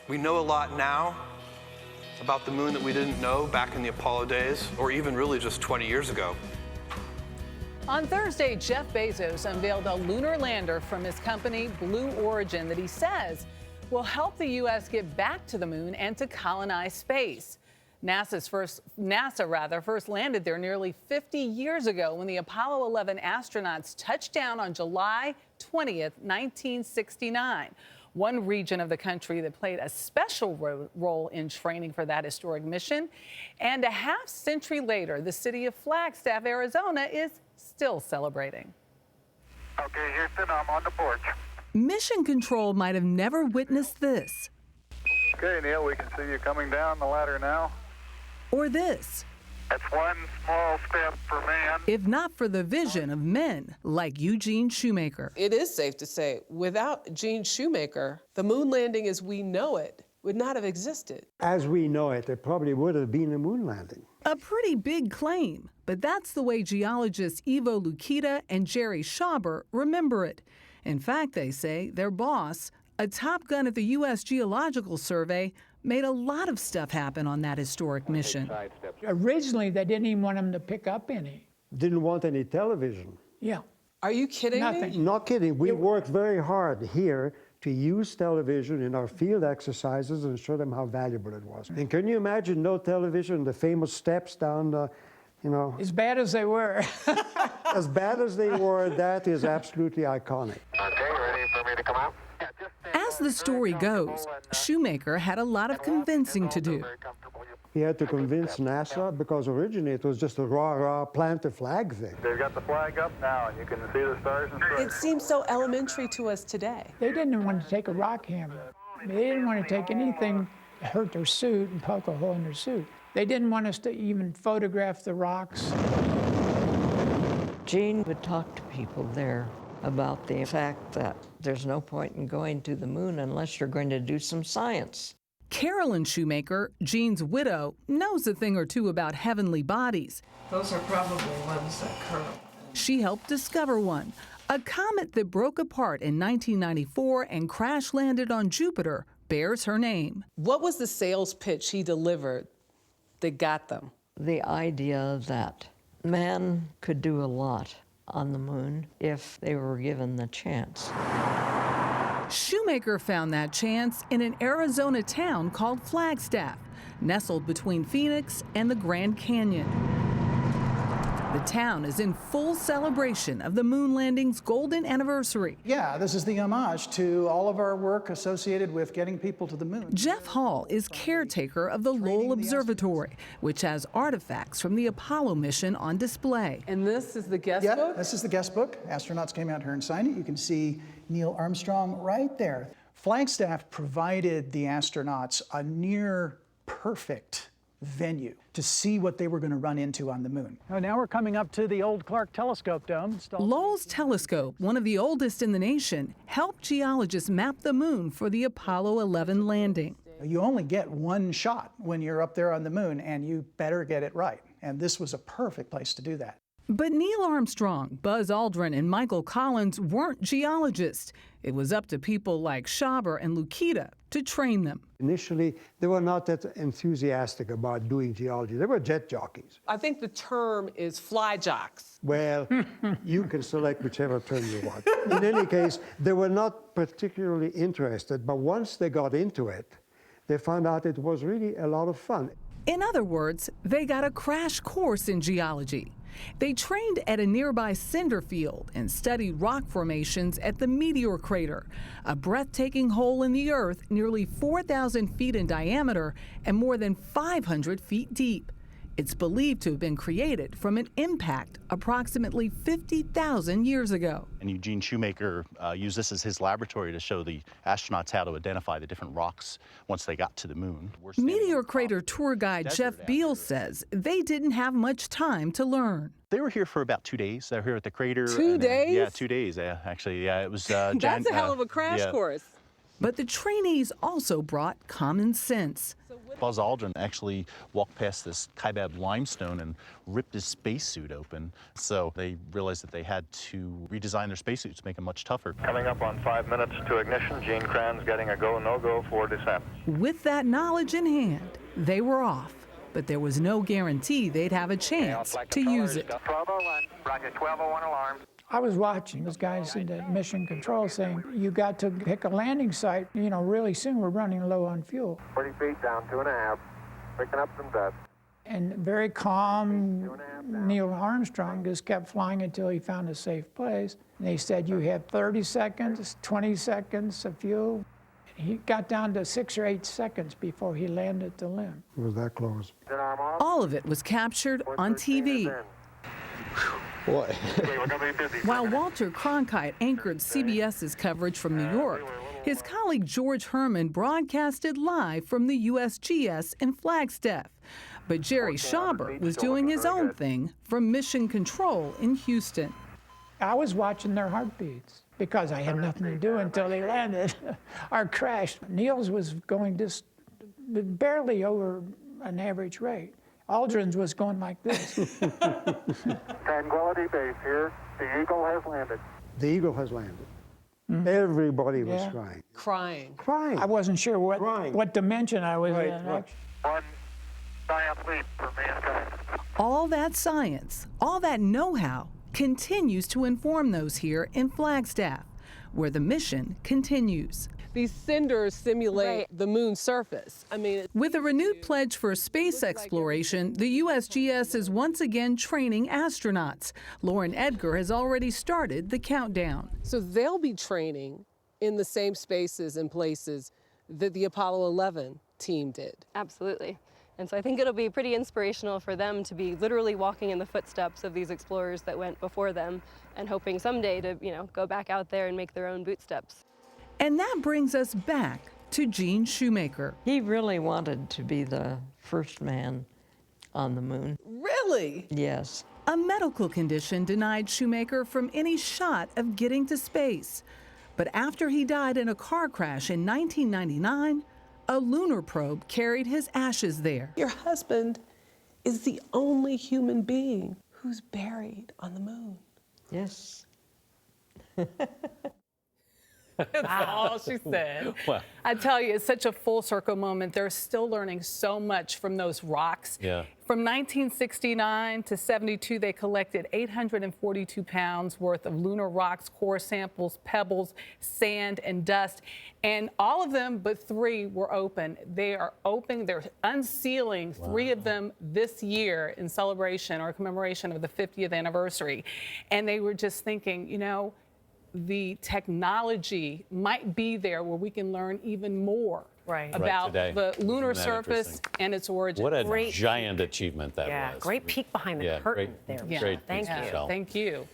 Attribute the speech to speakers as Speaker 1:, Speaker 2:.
Speaker 1: We know a lot now about the moon that we didn't know back in the Apollo days, or even really just 20 years ago.
Speaker 2: On Thursday, Jeff Bezos unveiled a lunar lander from his company Blue Origin that he says will help the U.S. get back to the moon and to colonize space. NASA first landed there nearly 50 years ago when the Apollo 11 astronauts touched down on July 20th, 1969. One region of the country that played a special role in training for that historic mission. And a half-century later, the city of Flagstaff, Arizona, is still celebrating.
Speaker 3: Okay, Houston, I'm on the porch.
Speaker 2: Mission Control might have never witnessed this.
Speaker 3: Okay, Neil, we can see you coming down the ladder now.
Speaker 2: Or this.
Speaker 3: That's one small step for man.
Speaker 2: If not for the vision of men like Eugene Shoemaker.
Speaker 4: It is safe to say, without Gene Shoemaker, the moon landing as we know it would not have existed.
Speaker 5: As we know it, there probably would have been a moon landing.
Speaker 2: A pretty big claim, but that's the way geologists Ivo Lukita and Jerry Schauber remember it. In fact, they say their boss, a top gun at the U.S. Geological Survey, made a lot of stuff happen on that historic mission.
Speaker 6: Originally, they didn't even want them to pick up any.
Speaker 5: Didn't want any television.
Speaker 6: Yeah.
Speaker 4: Are you kidding me?
Speaker 6: Nothing.
Speaker 5: Not kidding. We worked very hard here to use television in our field exercises and show them how valuable it was. And can you imagine no television, the famous steps down the,
Speaker 6: As bad as they were.
Speaker 5: as bad as they were, that is absolutely iconic.
Speaker 3: Okay, ready for me to come out?
Speaker 2: As the story goes, Shoemaker had a lot of convincing to do.
Speaker 5: He had to convince NASA because originally it was just a raw plant the flag thing.
Speaker 3: They've got the flag up now, and you can see the stars and stripes.
Speaker 4: It seems so elementary to us today.
Speaker 6: They didn't want to take a rock hammer. They didn't want to take anything to hurt their suit and poke a hole in their suit. They didn't want us to even photograph the rocks.
Speaker 7: Gene would talk to people there about the fact that there's no point in going to the moon unless you're going to do some science.
Speaker 2: Carolyn Shoemaker, Gene's widow, knows a thing or two about heavenly bodies.
Speaker 7: Those are probably ones that curl.
Speaker 2: She helped discover one, a comet that broke apart in 1994 and crash-landed on Jupiter bears her name.
Speaker 4: What was the sales pitch he delivered that got them?
Speaker 7: The idea that man could do a lot on the moon if they were given the chance.
Speaker 2: Shoemaker found that chance in an Arizona town called Flagstaff, nestled between Phoenix and the Grand Canyon. The town is in full celebration of the moon landing's golden anniversary.
Speaker 8: Yeah, this is the homage to all of our work associated with getting people to the moon.
Speaker 2: Jeff Hall is caretaker of the Lowell Observatory, which has artifacts from the Apollo mission on display.
Speaker 4: And this is the guest
Speaker 8: Yeah,
Speaker 4: book?
Speaker 8: this is the guest book. Astronauts came out here and signed it. You can see Neil Armstrong right there. Flagstaff provided the astronauts a near perfect venue to see what they were going to run into on the moon. Now we're coming up to the old Clarke telescope dome.
Speaker 2: Lowell's telescope, one of the oldest in the nation, helped geologists map the moon for the Apollo 11 landing.
Speaker 8: You only get one shot when you're up there on the moon, and you better get it right. And this was a perfect place to do that.
Speaker 2: But Neil Armstrong, Buzz Aldrin, and Michael Collins weren't geologists. It was up to people like Schauber and Lukita to train them.
Speaker 5: Initially, they were not that enthusiastic about doing geology. They were jet jockeys.
Speaker 4: I think the term is fly jocks.
Speaker 5: Well, you can select whichever term you want. In any case, they were not particularly interested, but once they got into it, they found out it was really a lot of fun.
Speaker 2: In other words, they got a crash course in geology. They trained at a nearby cinder field and studied rock formations at the Meteor Crater, a breathtaking hole in the earth nearly 4,000 feet in diameter and more than 500 feet deep. It's believed to have been created from an impact approximately 50,000 years ago.
Speaker 9: And Eugene Shoemaker used this as his laboratory to show the astronauts how to identify the different rocks once they got to the moon.
Speaker 2: Meteor Crater tour guide Jeff Beal says they didn't have much time to learn.
Speaker 9: They were here for about 2 days. They were here at the crater.
Speaker 4: 2 days?
Speaker 9: Yeah, 2 days, actually. Yeah, it was...
Speaker 4: That's a hell of a crash course.
Speaker 2: But the trainees also brought common sense.
Speaker 9: Buzz Aldrin actually walked past this Kaibab limestone and ripped his spacesuit open. So they realized that they had to redesign their spacesuits to make them much tougher.
Speaker 3: Coming up on 5 minutes to ignition, Gene Kranz getting a go, no-go for descent.
Speaker 2: With that knowledge in hand, they were off. But there was no guarantee they'd have a chance to use it.
Speaker 3: 1201, roger, 1201 alarm.
Speaker 6: I was watching those guys in the mission control saying, you got to pick a landing site, you know, really soon. We're running low on fuel.
Speaker 3: 40 feet down, 2.5, picking up some dust.
Speaker 6: And very calm Neil Armstrong just kept flying until he found a safe place. And they said, you have 30 seconds, 20 seconds of fuel. He got down to 6 or 8 seconds before he landed the limb.
Speaker 5: It was that close.
Speaker 2: All of it was captured on TV.
Speaker 5: Boy.
Speaker 2: While Walter Cronkite anchored CBS's coverage from New York, his colleague George Herman broadcasted live from the USGS in Flagstaff. But Jerry Schauber was doing his own thing from Mission Control in Houston.
Speaker 6: I was watching their heartbeats because I had nothing to do until they landed or crashed. Neil's was going just barely over an average rate. Aldrin's was going like this.
Speaker 3: Tranquility Base here. The Eagle has landed.
Speaker 5: The Eagle has landed. Everybody was
Speaker 6: Yeah.
Speaker 5: crying.
Speaker 4: Crying.
Speaker 5: Crying.
Speaker 6: I wasn't sure
Speaker 5: Crying.
Speaker 6: what dimension I was in.
Speaker 5: Right.
Speaker 3: One giant leap for mankind.
Speaker 2: All that science, all that know-how continues to inform those here in Flagstaff, where the mission continues.
Speaker 4: These cinders simulate the moon's surface. I mean,
Speaker 2: With a renewed pledge for space exploration, the USGS is once again training astronauts. Lauren Edgar has already started the countdown.
Speaker 4: so they'll be training in the same spaces and places that the Apollo 11 team did.
Speaker 10: Absolutely. And so I think it'll be pretty inspirational for them to be literally walking in the footsteps of these explorers that went before them and hoping someday to, go back out there and make their own bootsteps.
Speaker 2: And that brings us back to Gene Shoemaker.
Speaker 7: He really wanted to be the first man on the moon.
Speaker 4: Really?
Speaker 7: Yes.
Speaker 2: A medical condition denied Shoemaker from any shot of getting to space. But after he died in a car crash in 1999, a lunar probe carried his ashes there.
Speaker 4: Your husband is the only human being who's buried on the moon.
Speaker 7: Yes.
Speaker 2: That's all she said. I tell you, it's such a full circle moment. They're still learning so much from those rocks.
Speaker 11: Yeah.
Speaker 2: From 1969 to 72, they collected 842 pounds worth of lunar rocks, core samples, pebbles, sand, and dust. And all of them but 3 were open. They are open. They're unsealing 3 of them this year in celebration or commemoration of the 50th anniversary. And they were just thinking, the technology might be there where we can learn even more about the lunar surface and its origin.
Speaker 11: What a giant achievement that was.
Speaker 12: Great peek behind the curtain there.
Speaker 11: Great
Speaker 12: Thank
Speaker 11: piece,
Speaker 12: you.
Speaker 11: Michelle.
Speaker 2: Thank you.